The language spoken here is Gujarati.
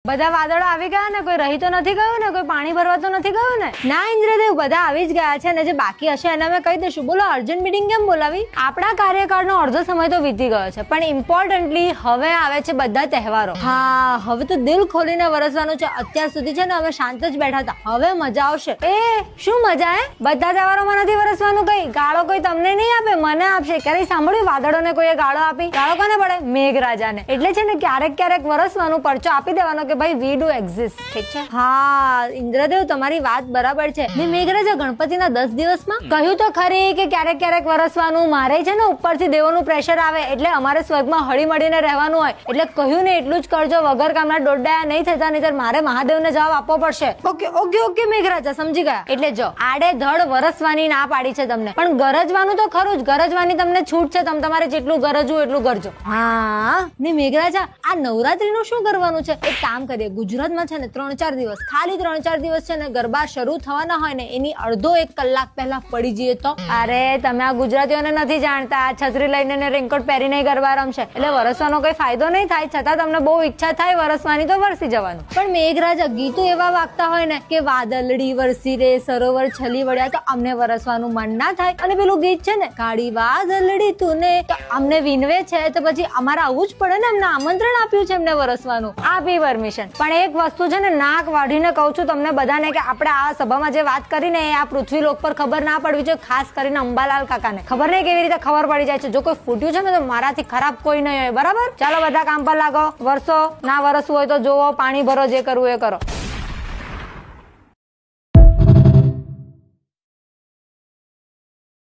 બધા વાદળો આવી ગયા ને, કોઈ રહી તો નથી ગયું ને, કોઈ પાણી ભરવા તો નથી ગયું ને? ના ઇન્દ્રદેવ, બધા આવી જ ગયા છે ને જે બાકી હશે એને અમે કહી દઈશું. બોલો અર્જન્ટ મીટિંગ કેમ બોલાવી? આપણા કાર્યકાળનો અડધો સમય તો વીતી ગયો છે, પણ ઇમ્પોર્ટન્ટલી હવે આવે છે બધા તહેવારો. હા, હવે તો દિલ ખોલીને વરસવાનું છે. અત્યાર સુધી છે ને અમે શાંત જ બેઠા હતા, હવે મજા આવશે. એ શું મજા? બધા તહેવારોમાં નથી વરસવાનું. કઈ ગાળો કોઈ તમને નહીં આપે, મને આપશે. ક્યારેય સાંભળ્યું વાદળોને કોઈએ ગાળો આપી? ગાળો કોને પડે? મેઘરાજાને. એટલે છે ને ક્યારેક ક્યારેક વરસવાનું, પરચો આપી દેવાનો કે ભાઈ વી ડુ એક્ઝિસ્ટ. ઠીક છે? હા ઇન્દ્રદેવ, તમારી વાત બરાબર છે. મેં મેઘરાજા ગણપતિના 10 દિવસમાં કહ્યું તો ખરી કે ક્યારેક ક્યારેક વરસવાનું. મારે છે ને ઉપરથી દેવોનું પ્રેશર આવે, એટલે અમારે સ્વર્ગમાં હળી મળીને રહેવાનું હોય, એટલે કહ્યું ને એટલું જ કરજો. વગર કામના દોડડાયા નહીં થતા, નહીતર મારે મહાદેવને જવાબ આપવો પડશે. ઓકે ઓકે ઓકે મેઘરાજા, સમજી ગયા. એટલે જો આડે ધડ વરસવાની ના પાડી છે તમને, પણ ગરજવાનું તો ખરું જ. ગરજવાની તમને છૂટ છે, તમારે જેટલું ગરજવું એટલું ગરજો. હા ને મેઘરાજા, આ નવરાત્રીનું શું કરવાનું છે? એક કામ કરીએ, ગુજરાતમાં છે ને 3-4 દિવસ, ખાલી 3-4 દિવસ છે ને ગરબા શરૂ થવાના હોય ને એની અડધો 1 કલાક પહેલા પડી જઈએ તો. અરે તમે આ ગુજરાતીઓને નથી જાણતા, છત્રી લઈને ને રેનકોટ પહેરીને ગરબા રમશે, એટલે વરસવાનો કોઈ ફાયદો નહીં થાય. છતાં તમને બહુ ઈચ્છા થાય વરસવાની તો વરસી જવાનું. પણ મેઘરાજા, ગીતો એવા વાગતા હોય ને કે વાદળડી વરસી રે, સરોવર છલી વળ્યા, તો અમને વરસવાનું મન ના થાય. અને પેલું ગીત છે ને, કાળી વાદળડી તુને, તો અમને વિનવે છે, તો પછી અમારે આવવું જ પડે ને. અમને આમંત્રણ આપ્યું છે એમને વરસવાનું, આપી પરમિશન. પણ એક વસ્તુ છે ને, નાક વાઢીને કહું છું તમને બધાને કે આપણે આ સભામાં જે વાત કરીને એ આ પૃથ્વી લોક પર ખબર ના પડવી જોઈએ. ખાસ કરીને અંબાલાલ કાકાને ખબર નહીં કેવી રીતે ખબર પડી જાય છે. જો કોઈ ફૂટ્યું છે ને તો મારાથી ખરાબ કોઈ નહીં હોય. બરાબર? ચાલો બધા કામ પર લાગો. વરસો ના વરસવું હોય તો જોવો, પાણી ભરો, જે કરવું એ કરો.